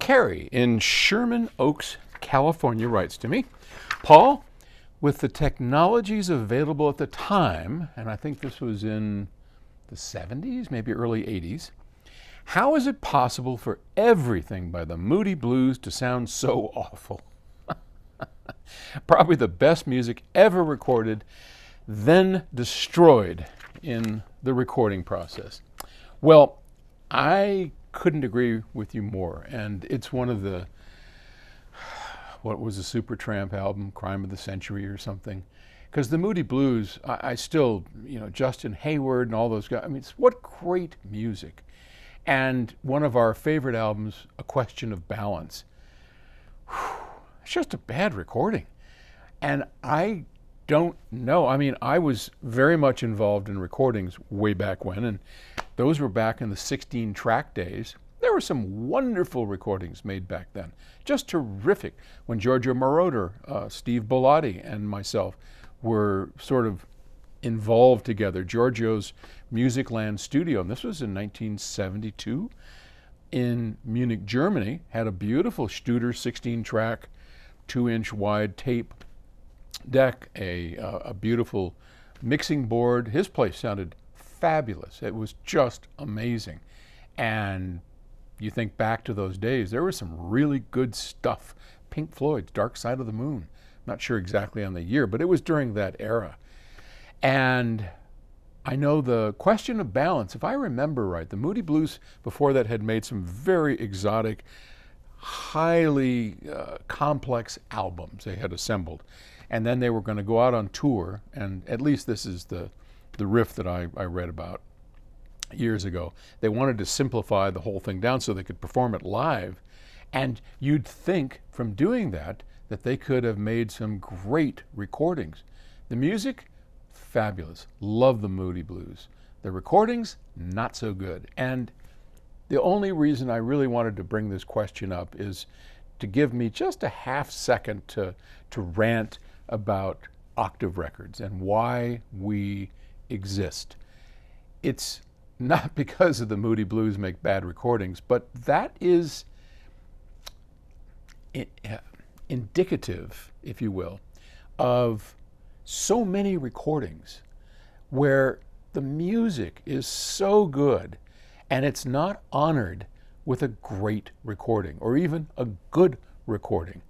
Carrie in Sherman Oaks, California writes to me, Paul, with the technologies available at the time, and I think this was in the 70s, maybe early 80s, how is it possible for everything by the Moody Blues to sound so awful? Probably the best music ever recorded, then destroyed in the recording process. Well, I couldn't agree with you more, and it's one of the, what was a Supertramp album, Crime of the Century or something, because the Moody Blues, I still, Justin Hayward and all those guys, I mean, what great music. And one of our favorite albums, A Question of Balance. It's just a bad recording. And I don't know. I mean, I was very much involved in recordings way back when, and those were back in the 16-track days. There were some wonderful recordings made back then. Just terrific. When Giorgio Moroder, Steve Bellotti, and myself were sort of involved together. Giorgio's Musicland studio, and this was in 1972 in Munich, Germany, had a beautiful Studer 16-track, 2-inch wide tape deck, a beautiful mixing board. His place sounded fabulous. It was just amazing. And you think back to those days, there was some really good stuff. Pink Floyd's Dark Side of the Moon. Not sure exactly on the year, but it was during that era. And I know the Question of Balance, if I remember right, the Moody Blues before that had made some very exotic, highly complex albums they had assembled. And then they were going to go out on tour, and at least this is the riff that I read about years ago. They wanted to simplify the whole thing down so they could perform it live. And you'd think from doing that they could have made some great recordings. The music, fabulous. Love the Moody Blues. The recordings, not so good. And the only reason I really wanted to bring this question up is to give me just a half second to rant about Octave Records and why we exist. It's not because of the Moody Blues make bad recordings, but that is indicative, if you will, of so many recordings where the music is so good and it's not honored with a great recording or even a good recording.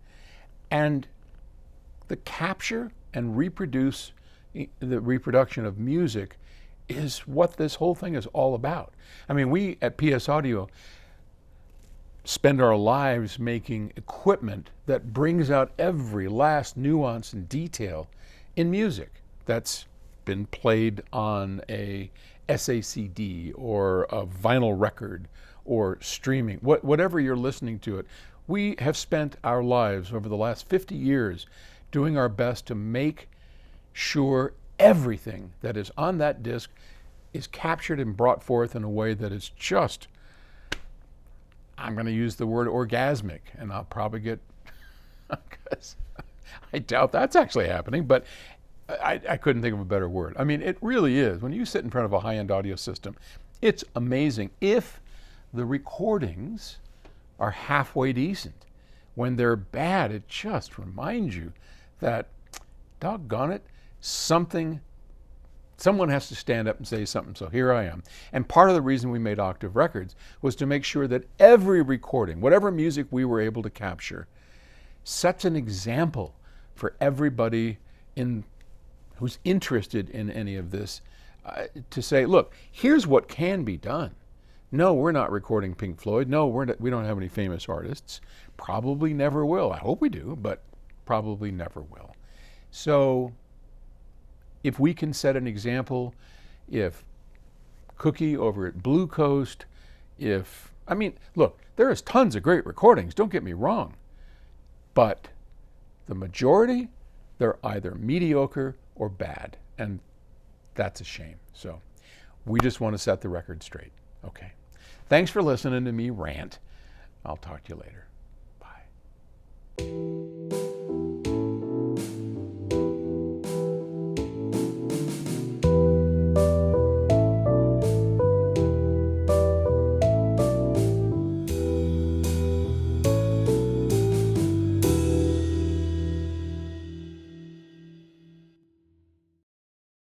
And the capture and the reproduction of music is what this whole thing is all about. I mean, we at PS Audio spend our lives making equipment that brings out every last nuance and detail in music that's been played on a SACD or a vinyl record or streaming, whatever you're listening to it. We have spent our lives over the last 50 years doing our best to make sure everything that is on that disc is captured and brought forth in a way that is just, I'm going to use the word orgasmic, and I'll probably get, because I doubt that's actually happening, but I couldn't think of a better word. I mean, it really is. When you sit in front of a high-end audio system, it's amazing. If the recordings are halfway decent, when they're bad, it just reminds you that, doggone it, someone has to stand up and say something. So here I am. And part of the reason we made Octave Records was to make sure that every recording, whatever music we were able to capture, sets an example for everybody who's interested in any of this, to say, look, here's what can be done. No, we're not recording Pink Floyd. No, we don't have any famous artists. Probably never will. I hope we do, but probably never will. So if we can set an example, if Cookie over at Blue Coast, look, there is tons of great recordings, don't get me wrong, but the majority, they're either mediocre or bad, and that's a shame. So we just want to set the record straight. Okay. Thanks for listening to me rant. I'll talk to you later.